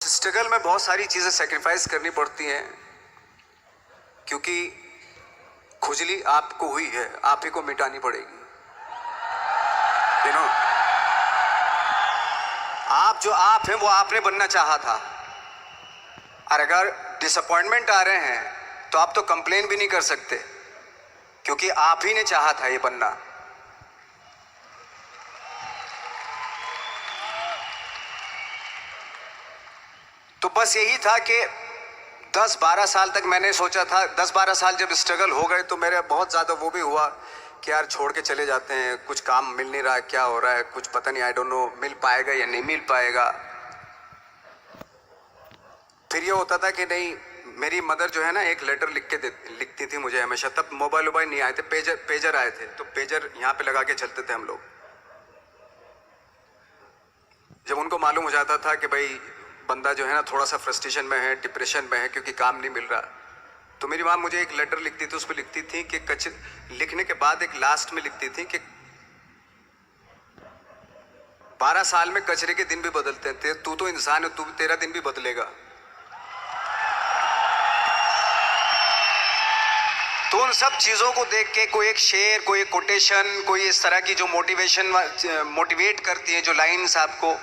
Struggle में बहुत सारी चीज़ें सेक्रीफाइस करनी पड़ती हैं, क्योंकि खुजली आपको हुई है, आप ही को मिटानी पड़ेगी। यू नो, आप जो आप हैं वो आपने बनना चाहा था, और अगर डिसअपॉइंटमेंट आ रहे हैं तो आप तो कंप्लेन भी नहीं कर सकते, क्योंकि आप ही ने चाहा था ये बनना। तो बस यही था कि 10-12 साल तक मैंने सोचा था, 10-12 साल जब स्ट्रगल हो गए तो मेरे बहुत ज़्यादा वो भी हुआ कि यार छोड़ के चले जाते हैं, कुछ काम मिल नहीं रहा है, क्या हो रहा है कुछ पता नहीं, आई डोंट नो मिल पाएगा या नहीं मिल पाएगा। फिर ये होता था कि नहीं, मेरी मदर जो है ना एक लेटर लिखती थी मुझे हमेशा। तब मोबाइल नहीं आए थे, पेजर आए थे, तो पेजर यहाँ पे लगा के चलते थे हम लोग। जब उनको मालूम हो जाता था कि भाई बंदा जो है ना थोड़ा सा फ्रस्ट्रेशन में है, डिप्रेशन में है, क्योंकि काम नहीं मिल रहा, तो मेरी माँ मुझे एक लेटर लिखती थी। उस पर लिखती थी कि लिखने के बाद एक लास्ट में लिखती थी कि 12 साल में कचरे के दिन भी बदलते हैं, तू तो इंसान है, तेरा दिन भी बदलेगा। तो उन सब चीज़ों को देख के कोई एक शेर, कोई एक कोटेशन, कोई इस तरह की जो मोटिवेट करती है, जो लाइन्स आपको,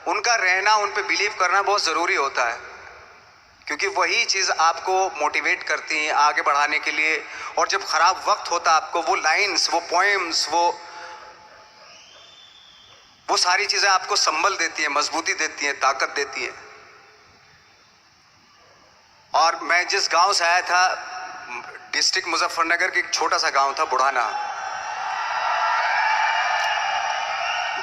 उनका रहना, उन पे बिलीव करना बहुत ज़रूरी होता है, क्योंकि वही चीज़ आपको मोटिवेट करती हैं आगे बढ़ाने के लिए। और जब ख़राब वक्त होता है आपको, वो लाइन्स, वो पोएम्स, वो सारी चीज़ें आपको संबल देती हैं, मजबूती देती हैं, ताकत देती हैं। और मैं जिस गांव से आया था, डिस्ट्रिक्ट मुजफ्फरनगर के एक छोटा सा गांव था बुढ़ाना।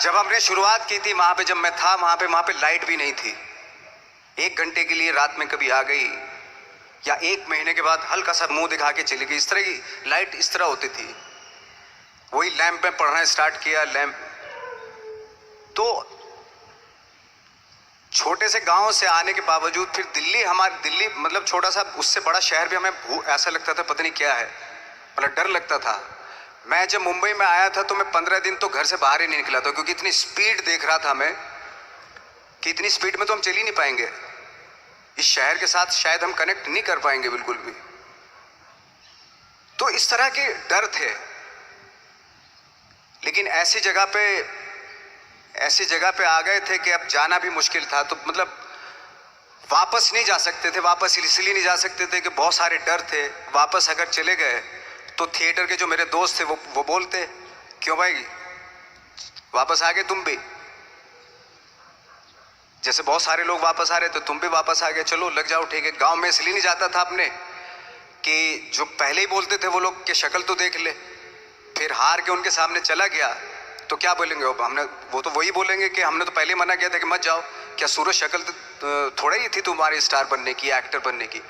जब हमने शुरुआत की थी वहाँ पे, जब मैं था वहाँ पे लाइट भी नहीं थी। 1 घंटे के लिए रात में कभी आ गई, या 1 महीने के बाद हल्का सा मुंह दिखा के चली गई। इस तरह की लाइट इस तरह होती थी। वही लैंप में पढ़ना स्टार्ट किया, लैंप। तो छोटे से गांव से आने के बावजूद फिर दिल्ली मतलब छोटा सा, उससे बड़ा शहर भी हमें ऐसा लगता था पता नहीं क्या है, मतलब डर लगता था। मैं जब मुंबई में आया था तो मैं 15 दिन तो घर से बाहर ही नहीं निकला था, क्योंकि इतनी स्पीड देख रहा था मैं कि इतनी स्पीड में तो हम चल ही नहीं पाएंगे, इस शहर के साथ शायद हम कनेक्ट नहीं कर पाएंगे बिल्कुल भी। तो इस तरह के डर थे। लेकिन ऐसी जगह पे आ गए थे कि अब जाना भी मुश्किल था। तो मतलब वापस नहीं जा सकते थे। वापस इसलिए नहीं जा सकते थे कि बहुत सारे डर थे। वापस अगर चले गए तो थिएटर के जो मेरे दोस्त थे वो बोलते, क्यों भाई वापस आ गए तुम भी, जैसे बहुत सारे लोग वापस आ रहे तो तुम भी वापस आ गए, चलो लग जाओ, ठीक है। गांव में इसलिए नहीं जाता था अपने कि जो पहले ही बोलते थे वो लोग कि शक्ल तो देख ले, फिर हार के उनके सामने चला गया तो क्या बोलेंगे वो तो वही बोलेंगे कि हमने तो पहले मना किया था कि मत जाओ, क्या सूरज शक्ल तो थोड़ा ही थी तुम्हारी स्टार बनने की, एक्टर बनने की।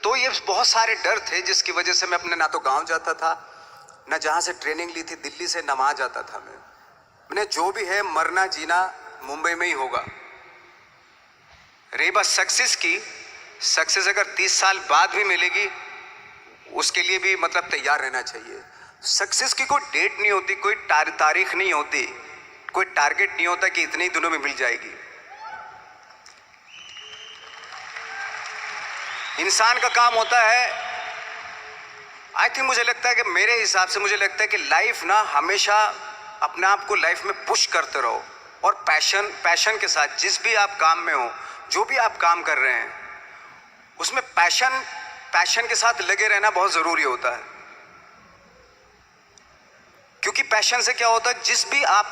तो ये बहुत सारे डर थे जिसकी वजह से मैं अपने ना तो गांव जाता था, ना जहाँ से ट्रेनिंग ली थी दिल्ली से, ना वहाँ जाता था। मैंने जो भी है मरना जीना मुंबई में ही होगा। रही बात सक्सेस की, सक्सेस अगर 30 साल बाद भी मिलेगी उसके लिए भी मतलब तैयार रहना चाहिए। सक्सेस की कोई डेट नहीं होती, कोई तारीख नहीं होती, कोई टारगेट नहीं होता कि इतने ही दिनों में मिल जाएगी। इंसान का काम होता है, आई थिंक मुझे लगता है कि मेरे हिसाब से मुझे लगता है कि लाइफ ना हमेशा अपने आप को लाइफ में पुश करते रहो, और पैशन के साथ जिस भी आप काम में हो, जो भी आप काम कर रहे हैं उसमें पैशन के साथ लगे रहना बहुत ज़रूरी होता है। क्योंकि पैशन से क्या होता है, जिस भी आप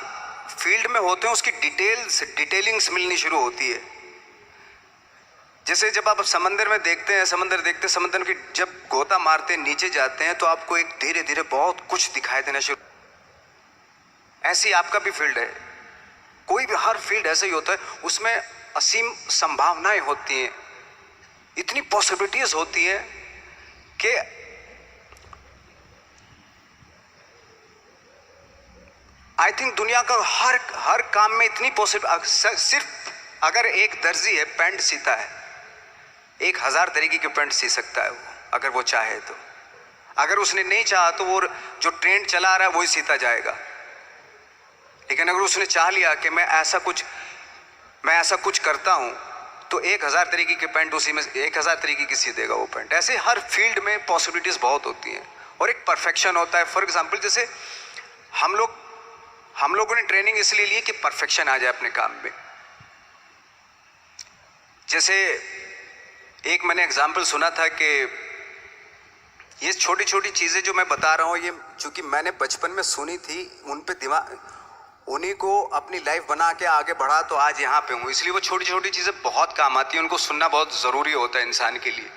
फील्ड में होते हैं उसकी डिटेलिंग्स मिलनी शुरू होती है। जैसे जब आप समंदर में देखते हैं, समंदर की जब गोता मारते हैं, नीचे जाते हैं, तो आपको एक धीरे धीरे बहुत कुछ दिखाई देना शुरू। ऐसी आपका भी फील्ड है, कोई भी हर फील्ड ऐसा ही होता है, उसमें असीम संभावनाएं होती हैं, इतनी पॉसिबिलिटीज होती है कि आई थिंक दुनिया का हर काम में इतनी सिर्फ अगर एक दर्जी है पैंट सीता है, 1000 तरीके के पैंट सी सकता है वो, अगर वो चाहे तो। अगर उसने नहीं चाहा तो वो जो ट्रेंड चला आ रहा है वही सीता जाएगा। लेकिन अगर उसने चाह लिया कि मैं ऐसा कुछ करता हूँ, तो 1000 तरीके के पैंट उसी में 1000 तरीके की सी देगा वो पैंट। ऐसे हर फील्ड में पॉसिबिलिटीज़ बहुत होती हैं और एक परफेक्शन होता है। फॉर एग्जांपल जैसे हम लोगों ने ट्रेनिंग इसलिए ली कि परफेक्शन आ जाए अपने काम में। जैसे एक मैंने एग्जांपल सुना था कि ये छोटी छोटी चीज़ें जो मैं बता रहा हूँ, ये चूंकि मैंने बचपन में सुनी थी, उन पे दिमाग, उन्हीं को अपनी लाइफ बना के आगे बढ़ा तो आज यहाँ पे हूँ। इसलिए वो छोटी छोटी चीज़ें बहुत काम आती हैं, उनको सुनना बहुत ज़रूरी होता है इंसान के लिए।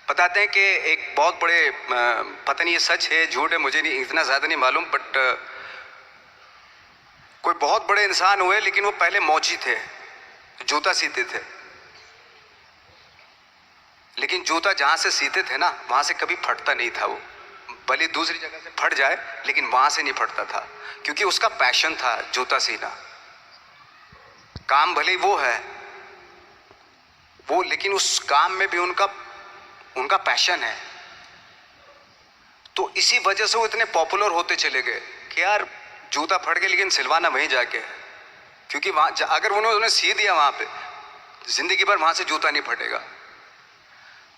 बताते हैं कि एक बहुत बड़े, पता नहीं ये सच है झूठ है, मुझे नहीं इतना ज़्यादा नहीं मालूम, बट कोई बहुत बड़े इंसान हुए लेकिन वो पहले मौची थे, जूता सीते थे। लेकिन जूता जहाँ से सीते थे ना वहाँ से कभी फटता नहीं था। वो भले दूसरी जगह से फट जाए लेकिन वहाँ से नहीं फटता था, क्योंकि उसका पैशन था जूता सीना। काम भले वो है वो, लेकिन उस काम में भी उनका पैशन है। तो इसी वजह से वो इतने पॉपुलर होते चले गए कि यार जूता फट गया लेकिन सिलवाना वहीं जाके है, क्योंकि वहाँ अगर उन्होंने सी दिया वहाँ पे जिंदगी भर वहाँ से जूता नहीं फटेगा।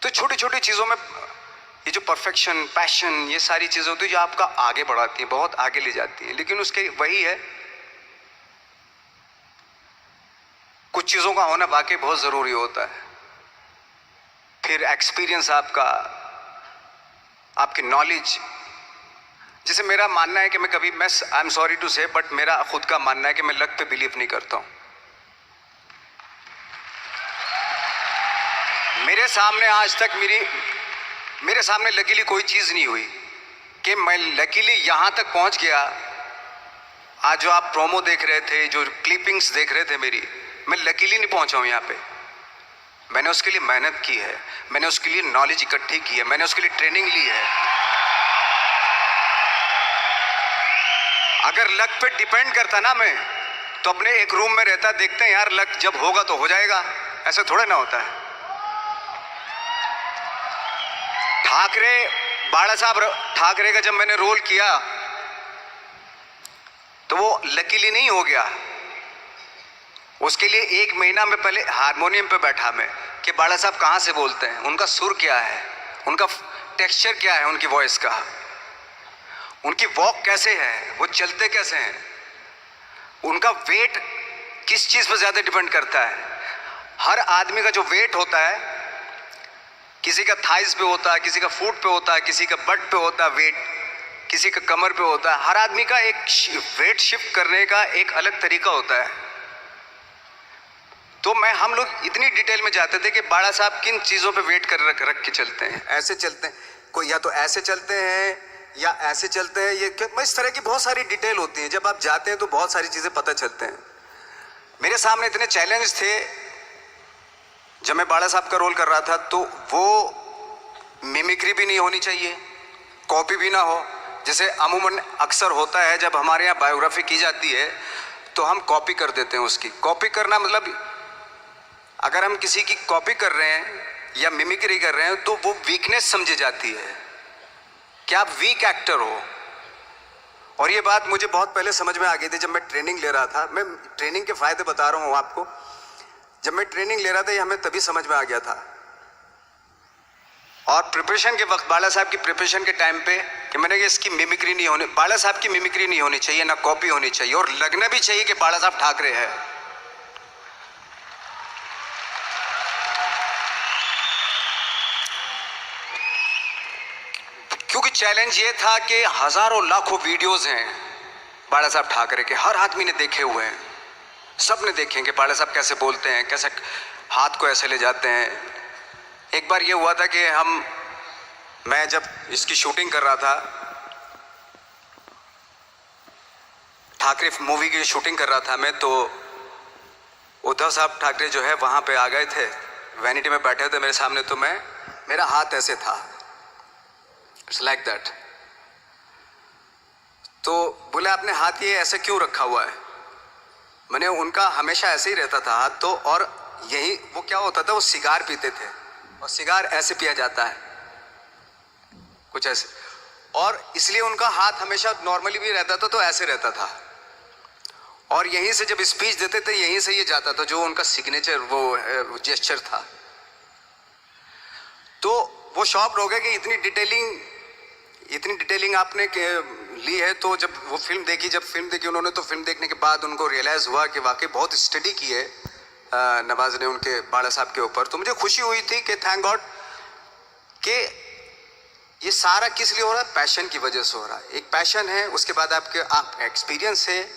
तो छोटी छोटी चीज़ों में ये जो परफेक्शन, पैशन, ये सारी चीज़ें होती है जो आपका आगे बढ़ाती हैं, बहुत आगे ले जाती हैं। लेकिन उसके वही है, कुछ चीज़ों का होना वाकई बहुत ज़रूरी होता है। फिर एक्सपीरियंस आपका, आपकी नॉलेज। जैसे मेरा मानना है कि मैं आई एम सॉरी टू से, बट मेरा खुद का मानना है कि मैं लक पे बिलीव नहीं करता हूँ। मेरे सामने आज तक मेरे सामने लकीली कोई चीज़ नहीं हुई कि मैं लकीली यहाँ तक पहुँच गया। आज जो आप प्रोमो देख रहे थे, जो क्लिपिंग्स देख रहे थे मेरी, मैं लकीली नहीं पहुँचा हूँ यहाँ पे। मैंने उसके लिए मेहनत की है, मैंने उसके लिए नॉलेज इकट्ठी की है, मैंने उसके लिए ट्रेनिंग ली है। अगर लक पे डिपेंड करता ना मैं, तो अपने एक रूम में रहता, देखते हैं यार लक जब होगा तो हो जाएगा, ऐसा थोड़ा ना होता है। बाला साहब ठाकरे का जब मैंने रोल किया तो वो लकीली नहीं हो गया। उसके लिए 1 महीना में पहले हारमोनियम पे बैठा मैं कि बाला साहब कहाँ से बोलते हैं, उनका सुर क्या है, उनका टेक्सचर क्या है, उनकी वॉइस का, उनकी वॉक कैसे है, वो चलते कैसे हैं, उनका वेट किस चीज़ पर ज़्यादा डिपेंड करता है। हर आदमी का जो वेट होता है, किसी का थाइस पे होता है, किसी का फुट पे होता है, किसी का बट पे होता है वेट, किसी का कमर पे होता है। हर आदमी का एक वेट शिफ्ट करने का एक अलग तरीका होता है। तो हम लोग इतनी डिटेल में जाते थे कि बाड़ा साहब किन चीज़ों पे वेट कर रख के चलते हैं, ऐसे चलते हैं, कोई या तो ऐसे चलते हैं या ऐसे चलते हैं, ये इस तरह की बहुत सारी डिटेल होती है। जब आप जाते हैं तो बहुत सारी चीज़ें पता चलते हैं। मेरे सामने इतने चैलेंज थे जब मैं बाड़ा साहब का रोल कर रहा था, तो वो मिमिक्री भी नहीं होनी चाहिए, कॉपी भी ना हो। जैसे अमूमन अक्सर होता है जब हमारे यहाँ बायोग्राफी की जाती है तो हम कॉपी कर देते हैं। उसकी कॉपी करना मतलब अगर हम किसी की कॉपी कर रहे हैं या मिमिक्री कर रहे हैं तो वो वीकनेस समझी जाती है कि आप वीक एक्टर हो। और ये बात मुझे बहुत पहले समझ में आ गई थी जब मैं ट्रेनिंग ले रहा था। मैं ट्रेनिंग के फायदे बता रहा हूँ आपको। जब मैं ट्रेनिंग ले रहा था ये हमें तभी समझ में आ गया था। और प्रिपरेशन के वक्त, बाला साहब की प्रिपरेशन के टाइम पे, कि मैंने कि इसकी मिमिक्री नहीं होनी, बाला साहब की मिमिक्री नहीं होनी चाहिए, ना कॉपी होनी चाहिए, और लगना भी चाहिए कि बाला साहब ठाकरे है। क्योंकि चैलेंज ये था कि हजारों लाखों वीडियोस हैं बाला साहब ठाकरे के, हर आदमी ने देखे हुए हैं, सब ने देखे कि बाला साहब कैसे बोलते हैं, कैसे हाथ को ऐसे ले जाते हैं। एक बार ये हुआ था कि मैं जब इसकी शूटिंग कर रहा था, ठाकरे मूवी की शूटिंग कर रहा था मैं, तो उद्धव साहब ठाकरे जो है वहाँ पे आ गए थे, वैनिटी में बैठे थे मेरे सामने। तो मेरा हाथ ऐसे था, इट्स लाइक दैट। तो बोले आपने हाथ ये ऐसे क्यों रखा हुआ है? मैंने उनका हमेशा ऐसे ही रहता था हाथ। तो और यही वो क्या होता था, वो सिगार पीते थे और सिगार ऐसे पिया जाता है कुछ ऐसे, और इसलिए उनका हाथ हमेशा नॉर्मली भी रहता था तो ऐसे रहता था। और यहीं से जब स्पीच देते थे यहीं से ये जाता था, जो उनका सिग्नेचर वो जेस्चर था। तो वो शॉक हो गए कि इतनी डिटेलिंग आपने ली है। तो जब वो फिल्म देखी उन्होंने, तो फिल्म देखने के बाद उनको रियलाइज़ हुआ कि वाकई बहुत स्टडी की है नवाज ने उनके बाड़ा साहब के ऊपर। तो मुझे खुशी हुई थी कि थैंक गॉड कि ये सारा किस लिए हो रहा है, पैशन की वजह से हो रहा है। एक पैशन है, उसके बाद आपका एक्सपीरियंस है,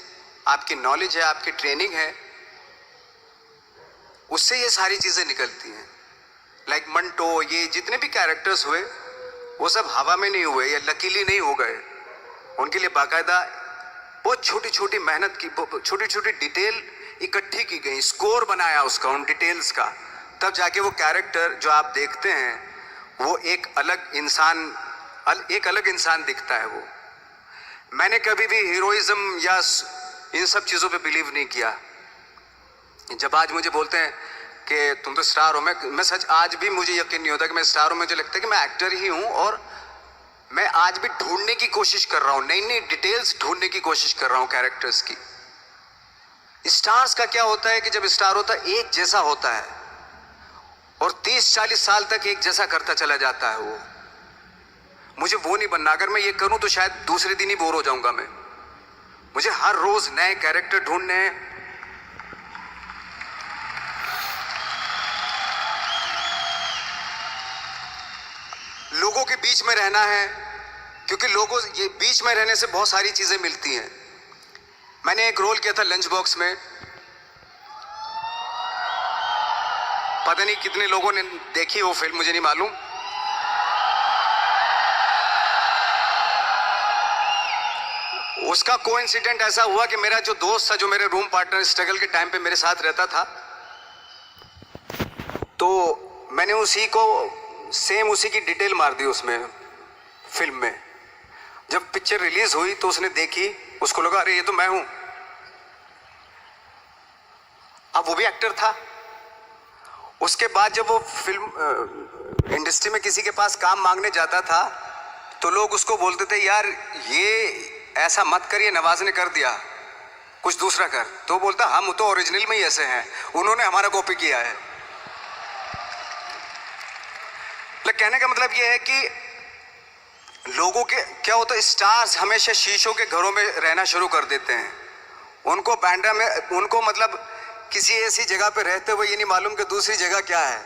आपकी नॉलेज है, आपकी ट्रेनिंग है, उससे ये सारी चीज़ें निकलती हैं। लाइक मंटो, ये जितने भी कैरेक्टर्स हुए वो सब हवा में नहीं हुए या लकीली नहीं हो गए। उनके लिए बाकायदा बहुत छोटी छोटी मेहनत की, छोटी छोटी डिटेल इकट्ठी की गई, स्कोर बनाया उसका, उन डिटेल्स का, तब जाके वो कैरेक्टर जो आप देखते हैं वो एक अलग इंसान दिखता है। वो मैंने कभी भी हीरोइज्म या इन सब चीज़ों पे बिलीव नहीं किया। जब आज मुझे बोलते हैं कि तुम तो स्टार हो, मैं सच आज भी मुझे यकीन नहीं होता कि मैं स्टार हूँ। मुझे लगता है कि मैं एक्टर ही हूँ और मैं आज भी ढूंढने की कोशिश कर रहा हूँ, नई नई डिटेल्स ढूंढने की कोशिश कर रहा हूँ कैरेक्टर्स की। स्टार्स का क्या होता है कि जब स्टार होता है एक जैसा होता है और 30-40 साल तक एक जैसा करता चला जाता है। वो मुझे वो नहीं बनना। अगर मैं ये करूं तो शायद दूसरे दिन ही बोर हो जाऊंगा मैं। मुझे हर रोज नए कैरेक्टर ढूंढने हैं। लोगों के बीच में रहना है, क्योंकि लोगों ये बीच में रहने से बहुत सारी चीजें मिलती हैं। मैंने एक रोल किया था लंच बॉक्स में, पता नहीं कितने लोगों ने देखी वो फिल्म, मुझे नहीं मालूम। उसका कोइंसिडेंट ऐसा हुआ कि मेरा जो दोस्त था, जो मेरे रूम पार्टनर स्ट्रगल के टाइम पे मेरे साथ रहता था, तो मैंने उसी की डिटेल मार दी उसमें फिल्म में। जब पिक्चर रिलीज हुई तो उसने देखी, उसको लगा अरे ये तो मैं हूं। अब वो भी एक्टर था। उसके बाद जब वो फिल्म इंडस्ट्री में किसी के पास काम मांगने जाता था तो लोग उसको बोलते थे यार ये ऐसा मत करिए, नवाज ने कर दिया, कुछ दूसरा कर। तो बोलता हम तो ओरिजिनल में ही ऐसे हैं, उन्होंने हमारा कॉपी किया है। कहने का मतलब ये है कि लोगों के क्या होता है, स्टार्स हमेशा शीशों के घरों में रहना शुरू कर देते हैं। उनको बांड्रा में, उनको मतलब किसी ऐसी जगह पे रहते हुए ये नहीं मालूम कि दूसरी जगह क्या है।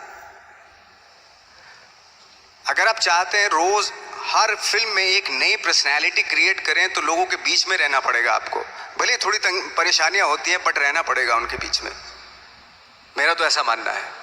अगर आप चाहते हैं रोज हर फिल्म में एक नई पर्सनैलिटी क्रिएट करें तो लोगों के बीच में रहना पड़ेगा आपको। भले थोड़ी परेशानियां होती हैं बट रहना पड़ेगा उनके बीच में। मेरा तो ऐसा मानना है।